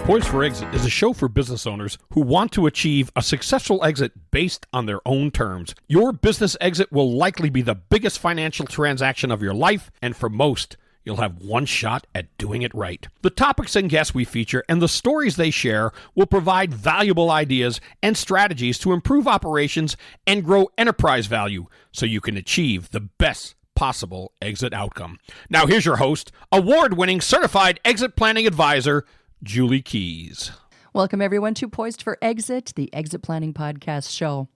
Poised for Exit is a show for business owners who want to achieve a successful exit based on their own terms. Your business exit will likely be the biggest financial transaction of your life, and for most, you'll have one shot at doing it right. The topics and guests we feature and the stories they share will provide valuable ideas and strategies to improve operations and grow enterprise value so you can achieve the best possible exit outcome. Now here's your host, award-winning certified exit planning advisor, Julie Keys. Welcome everyone to Poised for Exit, the exit planning podcast show.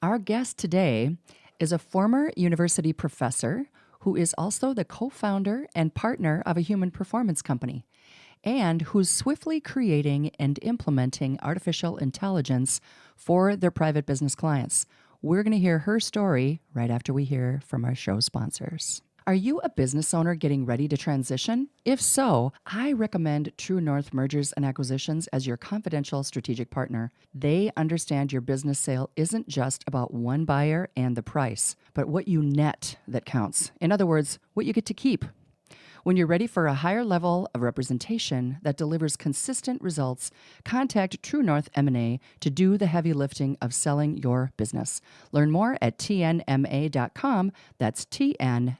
Our guest today is a former university professor who is also the co-founder and partner of a human performance company, and who's swiftly creating and implementing artificial intelligence for their private business clients. We're going to hear her story right after we hear from our show sponsors. Are you a business owner getting ready to transition? If so, I recommend True North Mergers and Acquisitions as your confidential strategic partner. They understand your business sale isn't just about one buyer and the price, but what you net that counts. In other words, what you get to keep. When you're ready for a higher level of representation that delivers consistent results, contact True North M&A to do the heavy lifting of selling your business. Learn more at tnma.com. That's tnma.com.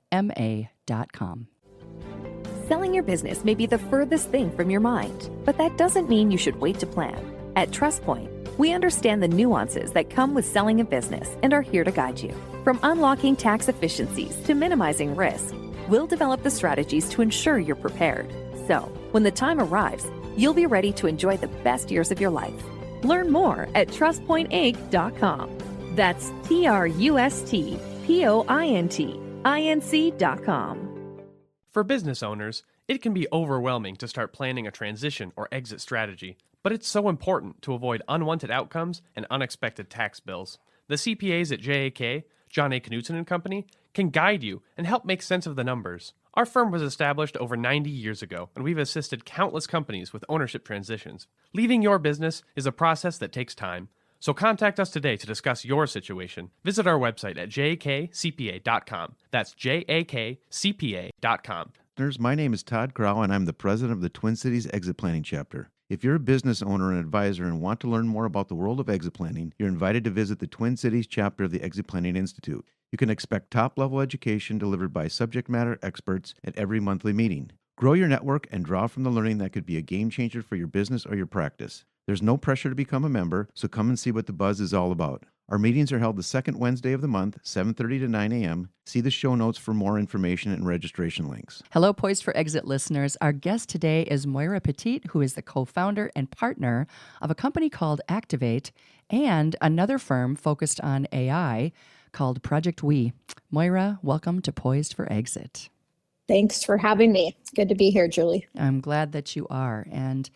Selling your business may be the furthest thing from your mind, but that doesn't mean you should wait to plan. At TrustPoint, we understand the nuances that come with selling a business and are here to guide you. From unlocking tax efficiencies to minimizing risk, we'll develop the strategies to ensure you're prepared. So, when the time arrives, you'll be ready to enjoy the best years of your life. Learn more at TrustPointInc.com. That's TrustPointinc.com. For business owners, it can be overwhelming to start planning a transition or exit strategy, but it's so important to avoid unwanted outcomes and unexpected tax bills. The CPAs at JAK, John A. Knutson & Company, can guide you and help make sense of the numbers. Our firm was established over 90 years ago, and we've assisted countless companies with ownership transitions. Leaving your business is a process that takes time. So contact us today to discuss your situation. Visit our website at jakcpa.com. That's jakcpa.com. My name is Todd Crow, and I'm the president of the Twin Cities Exit Planning Chapter. If you're a business owner and advisor and want to learn more about the world of exit planning, you're invited to visit the Twin Cities chapter of the Exit Planning Institute. You can expect top-level education delivered by subject matter experts at every monthly meeting. Grow your network and draw from the learning that could be a game changer for your business or your practice. There's no pressure to become a member, so come and see what the buzz is all about. Our meetings are held the second Wednesday of the month, 7:30 to 9 a.m. See the show notes for more information and registration links. Hello, Poised for Exit listeners. Our guest today is Moira Petit, who is the co-founder and partner of a company called Activ8 and another firm focused on AI called ProjectWe. Moira, welcome to Poised for Exit. Thanks for having me. It's good to be here, Julie. I'm glad that you are. And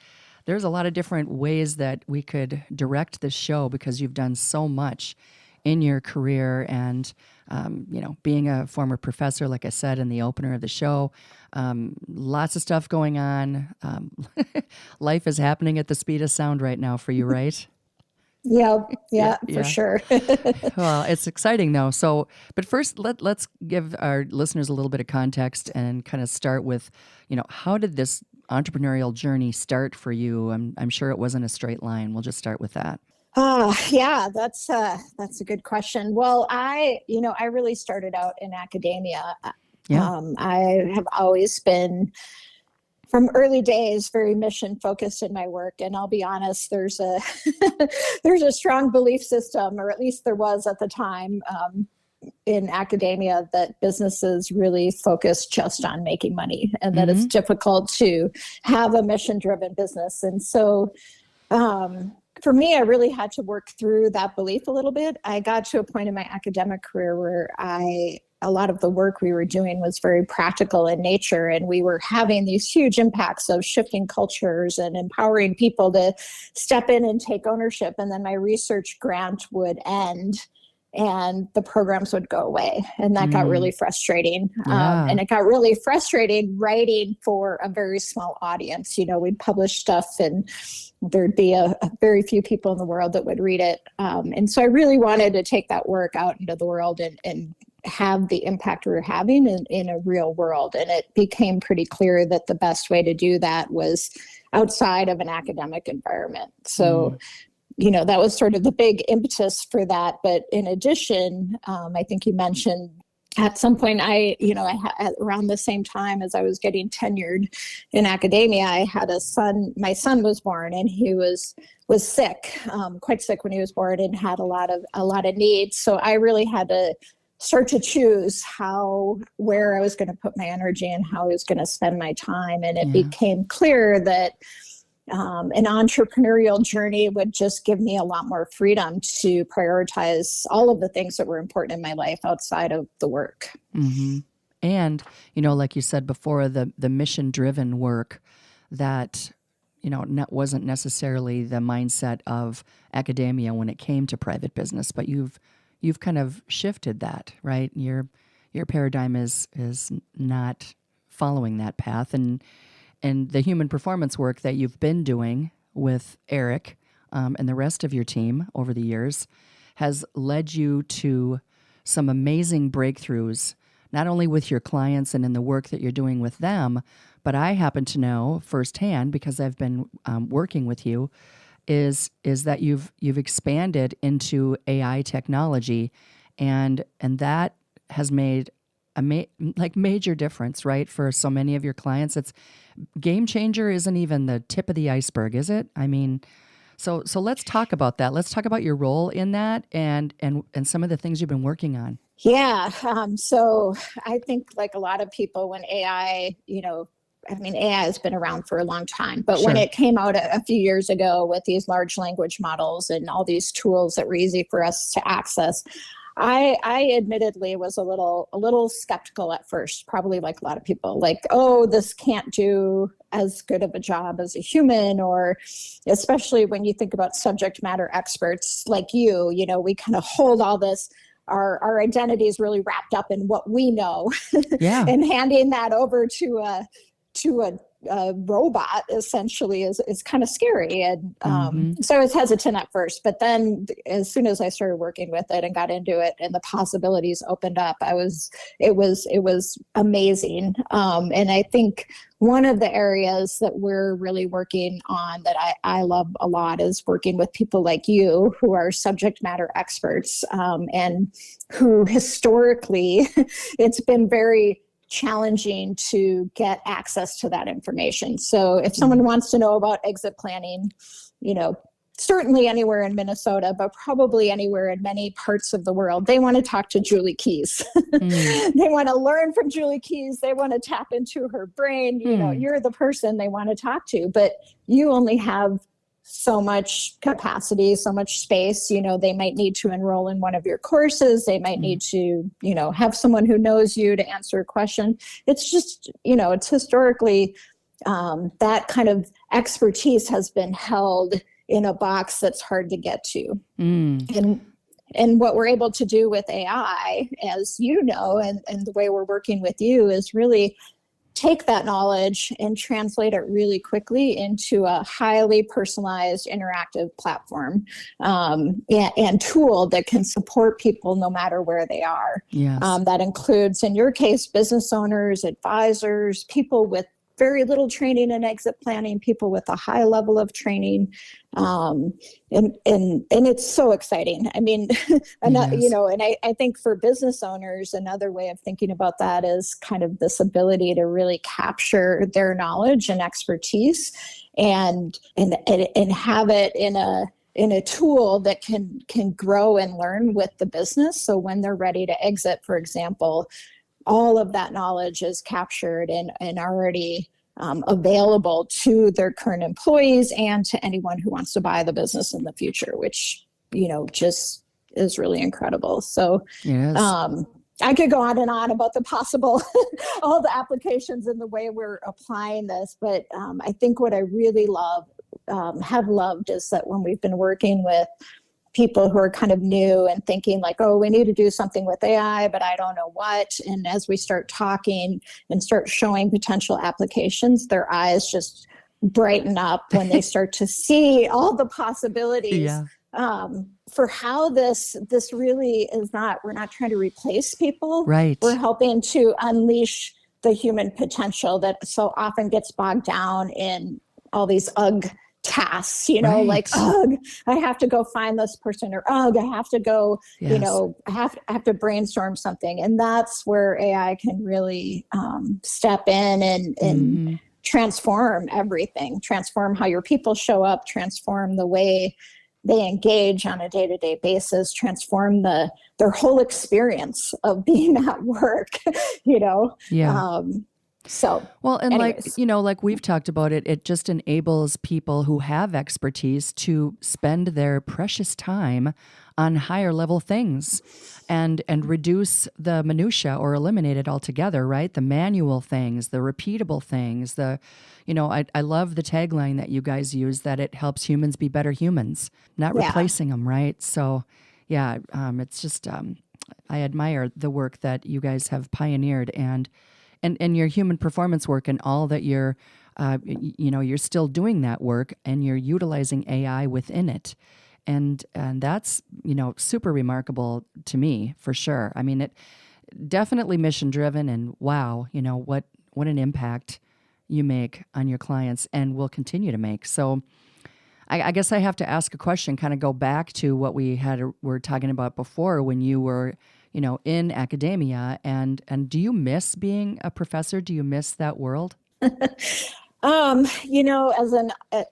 there's a lot of different ways that we could direct this show because you've done so much in your career and, being a former professor, like I said in the opener of the show, lots of stuff going on. Life is happening at the speed of sound right now for you, right? Yeah, for sure. Well, it's exciting though. So, but first, let's give our listeners a little bit of context and kind of start with, how did this entrepreneurial journey start for you? I'm sure it wasn't a straight line. We'll just start with that. Yeah, that's a good question. Well, I really started out in academia. Yeah. I have always been, from early days, very mission focused in my work. And I'll be honest, there's a there's a strong belief system, or at least there was at the time, in academia, that businesses really focus just on making money and that it's difficult to have a mission-driven business. And so for me, I really had to work through that belief a little bit. I got to a point in my academic career where a lot of the work we were doing was very practical in nature, and we were having these huge impacts of shifting cultures and empowering people to step in and take ownership. And then my research grant would end and the programs would go away. And that got really frustrating. Yeah. And it got really frustrating writing for a very small audience. We'd publish stuff and there'd be a very few people in the world that would read it. And so I really wanted to take that work out into the world and have the impact we were having in a real world. And it became pretty clear that the best way to do that was outside of an academic environment. So, that was sort of the big impetus for that. But in addition, I think you mentioned at some point, around the same time as I was getting tenured in academia, I had a son. My son was born, and he was sick, quite sick when he was born, and had a lot of needs. So I really had to start to choose where I was going to put my energy and how I was going to spend my time. And it became clear that an entrepreneurial journey would just give me a lot more freedom to prioritize all of the things that were important in my life outside of the work. Mm-hmm. And, like you said before, the mission-driven work that, wasn't necessarily the mindset of academia when it came to private business, but you've kind of shifted that, right? Your paradigm is not following that path, and the human performance work that you've been doing with Eric and the rest of your team over the years has led you to some amazing breakthroughs, not only with your clients and in the work that you're doing with them, but I happen to know firsthand, because I've been working with you, is that you've expanded into AI technology, and that has made a major difference, right, for so many of your clients. It's game changer isn't even the tip of the iceberg, is it? I mean, so let's talk about that. Let's talk about your role in that and some of the things you've been working on. Yeah. So I think, like a lot of people, when AI, AI has been around for a long time, but when it came out a few years ago with these large language models and all these tools that were easy for us to access, I admittedly was a little skeptical at first, probably like a lot of people, like, oh, this can't do as good of a job as a human, or especially when you think about subject matter experts like you, we kind of hold all this, our identity is really wrapped up in what we know, and handing that over to a robot essentially is kind of scary. And so I was hesitant at first, but then as soon as I started working with it and got into it and the possibilities opened up, it was amazing. And I think one of the areas that we're really working on that I love a lot is working with people like you who are subject matter experts, and who historically it's been very challenging to get access to that information. So if someone wants to know about exit planning, certainly anywhere in Minnesota, but probably anywhere in many parts of the world, they want to talk to Julie Keys. They want to learn from Julie Keys. They want to tap into her brain. You're the person they want to talk to, but you only have so much capacity, so much space. They might need to enroll in one of your courses. They might need to, have someone who knows you to answer a question. It's just, it's historically, that kind of expertise has been held in a box that's hard to get to. And what we're able to do with AI, as you know, and the way we're working with you, is really take that knowledge and translate it really quickly into a highly personalized interactive platform, and tool that can support people no matter where they are. Yes. That includes, in your case, business owners, advisors, people with very little training in exit planning, people with a high level of training. And it's so exciting. I mean, and I think for business owners, another way of thinking about that is kind of this ability to really capture their knowledge and expertise and have it in a tool that can grow and learn with the business. So when they're ready to exit, for example, all of that knowledge is captured and already available to their current employees and to anyone who wants to buy the business in the future, which, just is really incredible. So I could go on and on about the possible, all the applications and the way we're applying this. But I think what I really have loved is that when we've been working with people who are kind of new and thinking like, oh, we need to do something with AI, but I don't know what. And as we start talking and start showing potential applications, their eyes just brighten up when they start to see all the possibilities. For how this really is we're not trying to replace people. Right. We're helping to unleash the human potential that so often gets bogged down in all these tasks, like, I have to go find this person, or I have to go, I have to brainstorm something. And that's where AI can really step in and transform everything, transform how your people show up, transform the way they engage on a day-to-day basis, transform their whole experience of being at work, So, well, and anyways. like we've talked about it just enables people who have expertise to spend their precious time on higher level things and reduce the minutia or eliminate it altogether, right? The manual things, the repeatable things, I love the tagline that you guys use, that it helps humans be better humans, not replacing them, right? So, it's just, I admire the work that you guys have pioneered and your human performance work, and all that you're still doing that work, and you're utilizing AI within it. And that's, super remarkable to me, for sure. I mean, it definitely mission driven, and wow, what an impact you make on your clients and will continue to make. So I guess I have to ask a question, kind of go back to what we're talking about before, when you were in academia, and do you miss being a professor? Do you miss that world? As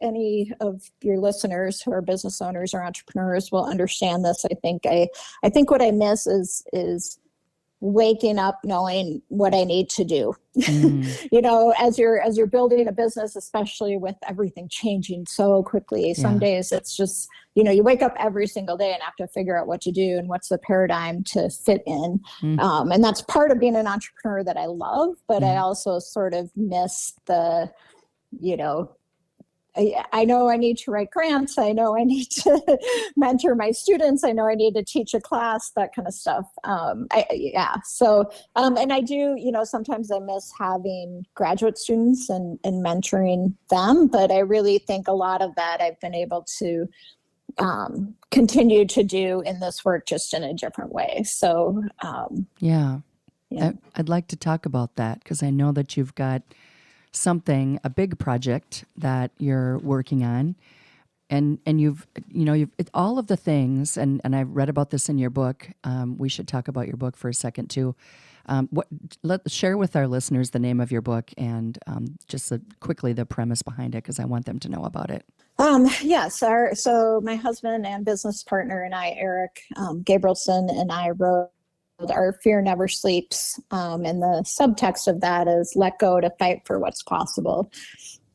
any of your listeners who are business owners or entrepreneurs will understand this, I think what I miss is waking up knowing what I need to do. As you're building a business, especially with everything changing so quickly, some days it's just, you wake up every single day and have to figure out what to do and what's the paradigm to fit in. And that's part of being an entrepreneur that I love, but I also sort of miss the, I know I need to write grants. I know I need to mentor my students. I know I need to teach a class, that kind of stuff. So, and I do, sometimes I miss having graduate students and mentoring them, but I really think a lot of that I've been able to continue to do in this work, just in a different way. So, I'd like to talk about that, because I know that you've got a big project that you're working on, and you've all of the things, and I've read about this in your book. We should talk about your book for a second too. Let's share with our listeners the name of your book and just quickly the premise behind it, because I want them to know about it. Yes. So my husband and business partner and I, Eric Gabrielson, and I wrote Our Fear Never Sleeps. And the subtext of that is let go to fight for what's possible.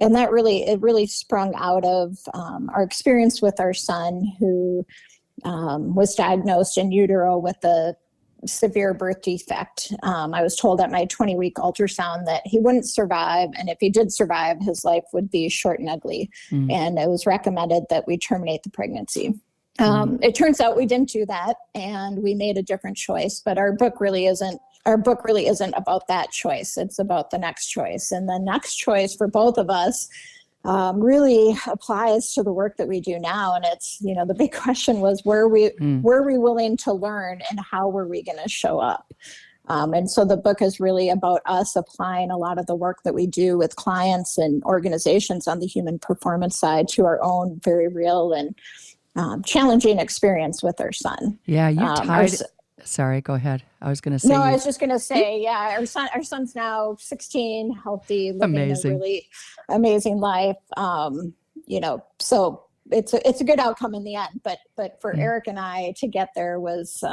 And that really sprung out of our experience with our son, who was diagnosed in utero with a severe birth defect. I was told at my 20-week ultrasound that he wouldn't survive. And if he did survive, his life would be short and ugly. And it was recommended that we terminate the pregnancy. It turns out we didn't do that, and we made a different choice, but our book really isn't about that choice. It's about the next choice. And the next choice for both of us really applies to the work that we do now. And it's, the big question was, were we willing to learn, and how were we going to show up? And so the book is really about us applying a lot of the work that we do with clients and organizations on the human performance side to our own very real and challenging experience with our son. Yeah, you tied. Sorry, go ahead. I was going to say. No, I was just going to say, our son's now 16, healthy, living a really amazing life. So it's a good outcome in the end. But for Eric and I to get there was,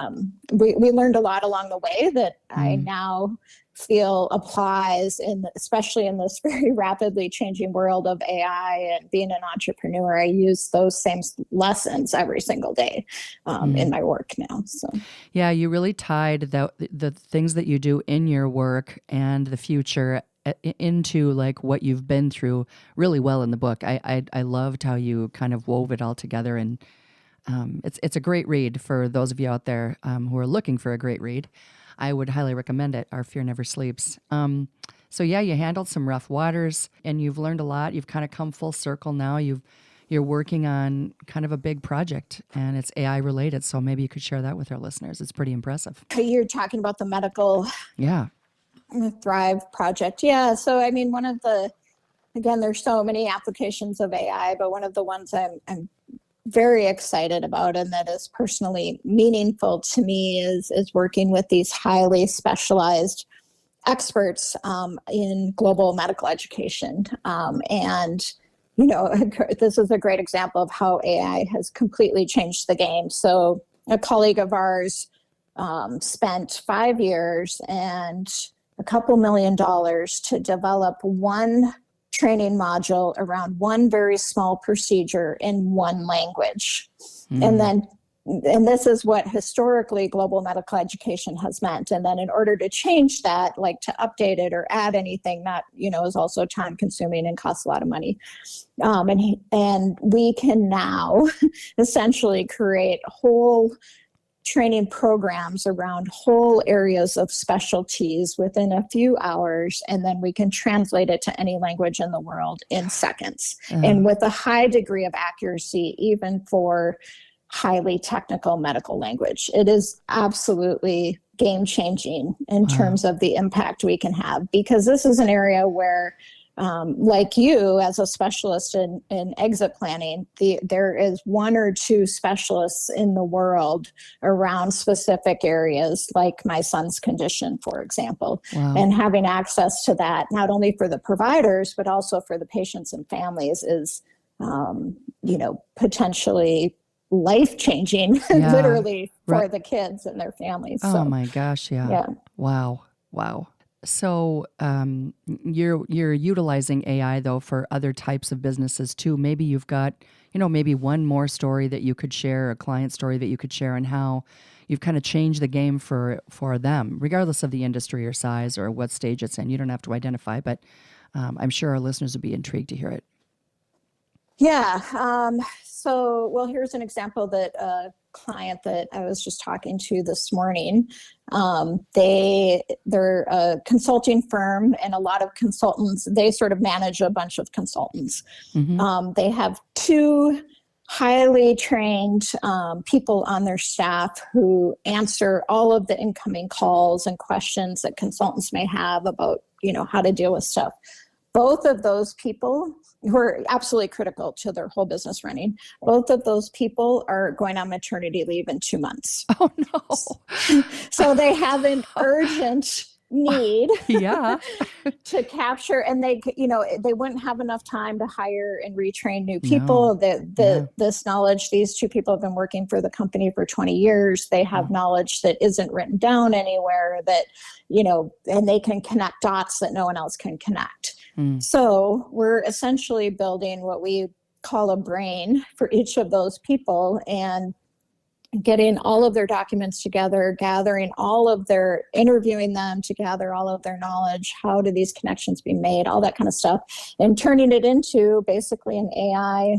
we learned a lot along the way that I now feel applies especially in this very rapidly changing world of AI and being an entrepreneur. I use those same lessons every single day in my work now. So yeah, you really tied the things that you do in your work and the future into like what you've been through really well in the book. I loved how you kind of wove it all together, and it's a great read for those of you out there who are looking for a great read. I would highly recommend it. Our Fear Never Sleeps. So yeah, you handled some rough waters, and you've learned a lot. You've kind of come full circle now. You're working on kind of a big project, and it's AI related. So maybe you could share that with our listeners. It's pretty impressive. You're talking about the medical Thrive project. Yeah. So, I mean, one of the again, there's so many applications of AI, but one of the ones I'm very excited about and that is personally meaningful to me is working with these highly specialized experts in global medical education. And, you know, this is a great example of how AI has completely changed the game. So a colleague of ours spent 5 years and a couple $1 million to develop one training module around one very small procedure in one language. And this is what historically global medical education has meant. And then in order to change that, like to update it or add anything, that, you know, is also time consuming and costs a lot of money. And we can now essentially create whole training programs around whole areas of specialties within a few hours, and then we can translate it to any language in the world in seconds, and with a high degree of accuracy, even for highly technical medical language. It is absolutely game changing in terms of the impact we can have, because this is an area where like you as a specialist in exit planning, there is one or two specialists in the world around specific areas, like my son's condition, for example. And having access to that, not only for the providers, but also for the patients and families is, you know, potentially life-changing, literally, for the kids and their families. Oh my gosh, yeah. Wow. So you're utilizing AI though for other types of businesses too. Maybe you've got, you know, maybe one more story that you could share, a client story that you could share, on how you've kind of changed the game for them, regardless of the industry or size or what stage it's in. You don't have to identify, but I'm sure our listeners would be intrigued to hear it. Yeah. So, well, here's an example that a client that I was just talking to this morning, they're a consulting firm, and a lot of consultants, they sort of manage a bunch of consultants. They have 2 highly trained people on their staff who answer all of the incoming calls and questions that consultants may have about, you know, how to deal with stuff. Both of those people, who are absolutely critical to their whole business running, both of those people are going on maternity leave in 2 months. Oh no. So they have an urgent need to capture, and they, you know, they wouldn't have enough time to hire and retrain new people. This knowledge, these 2 people have been working for the company for 20 years. They have knowledge that isn't written down anywhere, that, you know, and they can connect dots that no one else can connect. So we're essentially building what we call a brain for each of those people, and getting all of their documents together, interviewing them to gather all of their knowledge. How do these connections be made? All that kind of stuff, and turning it into basically an AI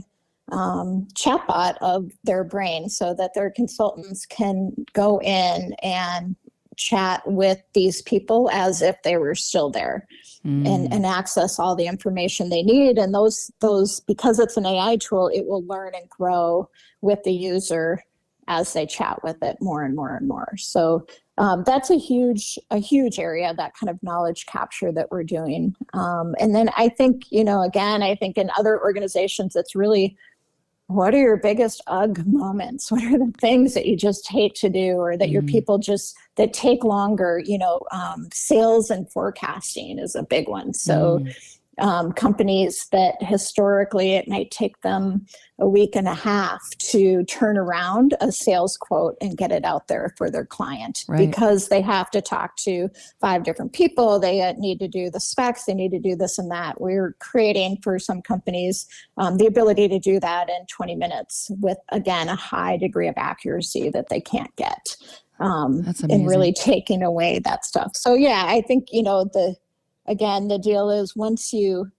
chatbot of their brain, so that their consultants can go in and chat with these people as if they were still there, and access all the information they need. And those, because it's an AI tool, it will learn and grow with the user as they chat with it more and more and more. So that's a huge area, that kind of knowledge capture that we're doing. And then I think, you know, again, I think in other organizations, it's really, what are your biggest ugh moments? What are the things that you just hate to do, or that your people just, that take longer? You know, sales and forecasting is a big one. So companies that historically it might take them a week and a half to turn around a sales quote and get it out there for their client, because they have to talk to 5 different people. They need to do the specs. They need to do this and that. We're creating for some companies the ability to do that in 20 minutes with, again, a high degree of accuracy that they can't get. That's amazing. And really taking away that stuff. So yeah, I think, you know, the deal is once you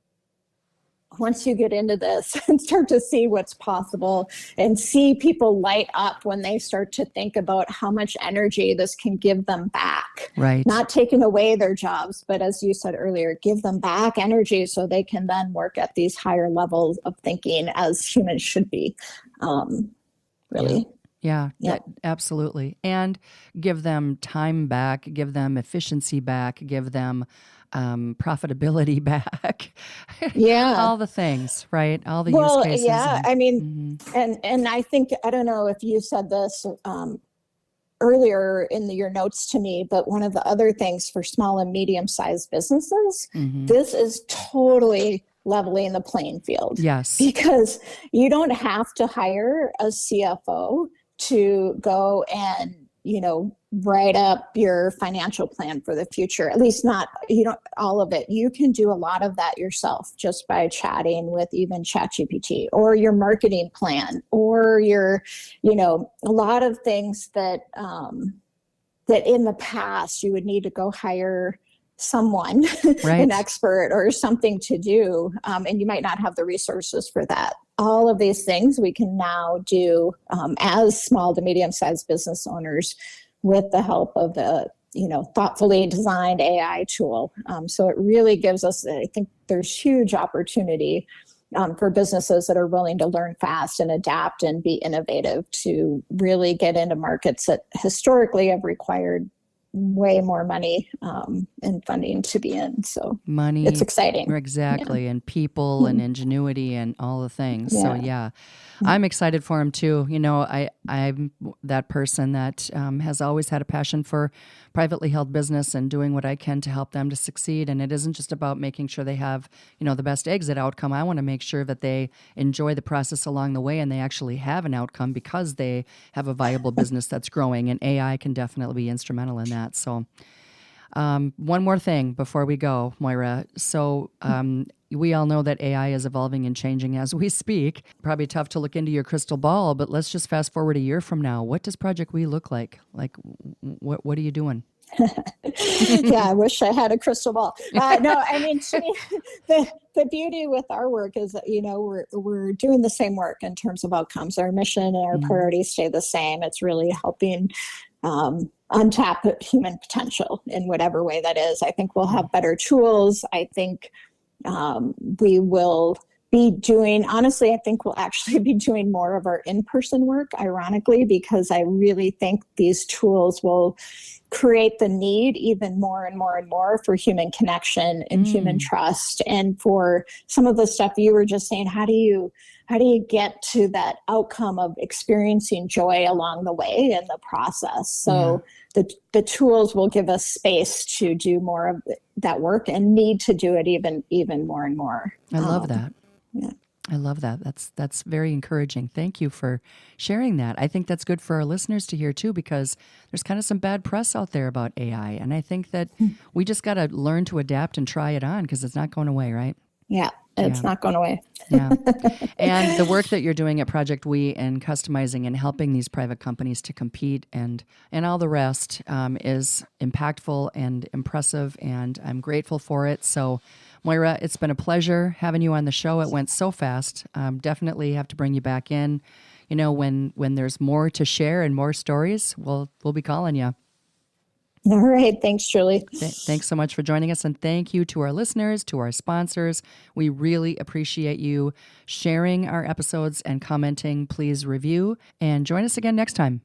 get into this and start to see what's possible, and see people light up when they start to think about how much energy this can give them back. Not taking away their jobs, but as you said earlier, give them back energy so they can then work at these higher levels of thinking as humans should be. Really. Yeah, Yeah. absolutely. And give them time back, give them efficiency back, give them profitability back. Yeah. All the things, right? All the use Well, cases. yeah. I mean, Mhm. and I think, I don't know if you said this earlier in your notes to me, but one of the other things for small and medium-sized businesses, this is totally leveling the playing field. Yes. Because you don't have to hire a CFO to go and, write up your financial plan for the future. At least not, all of it. You can do a lot of that yourself just by chatting with even ChatGPT, or your marketing plan, or your, a lot of things that that in the past you would need to go hire someone, Right. an expert or something to do, and you might not have the resources for that. All of these things we can now do as small to medium-sized business owners with the help of a thoughtfully designed AI tool. So it really gives us, I think there's huge opportunity for businesses that are willing to learn fast and adapt and be innovative to really get into markets that historically have required way more money and funding to be in. So Money. it's exciting. Exactly. And people and ingenuity and all the things. So yeah, I'm excited for him too. I'm that person that has always had a passion for privately held business and doing what I can to help them to succeed. And it isn't just about making sure they have, the best exit outcome. I want to make sure that they enjoy the process along the way and they actually have an outcome because they have a viable business that's growing. And AI can definitely be instrumental in that. So one more thing before we go, Moira. So we all know that AI is evolving and changing as we speak. Probably tough to look into your crystal ball, but let's just fast forward a year from now. What does ProjectWe look like? Like, what are you doing? Yeah, I wish I had a crystal ball. No, I mean, to me, the beauty with our work is that, we're doing the same work in terms of outcomes. Our mission and our priorities stay the same. It's really helping untap human potential in whatever way that is. I think we'll have better tools. I think we will be doing, honestly, I think we'll actually be doing more of our in-person work, ironically, because I really think these tools will create the need even more and more and more for human connection and human trust. And for some of the stuff you were just saying, how do you get to that outcome of experiencing joy along the way in the process? So the tools will give us space to do more of that work and need to do it even more and more. I love that. Yeah. I love that. That's very encouraging. Thank you for sharing that. I think that's good for our listeners to hear too, because there's kind of some bad press out there about AI. And I think that we just got to learn to adapt and try it on because it's not going away, right? Yeah, it's not going away. Yeah. And the work that you're doing at ProjectWe and customizing and helping these private companies to compete and all the rest is impactful and impressive, and I'm grateful for it. So, Moira, it's been a pleasure having you on the show. It went so fast. Definitely have to bring you back in. When there's more to share and more stories, we'll be calling you. All right. Thanks, Julie. Thanks so much for joining us. And thank you to our listeners, to our sponsors. We really appreciate you sharing our episodes and commenting. Please review and join us again next time.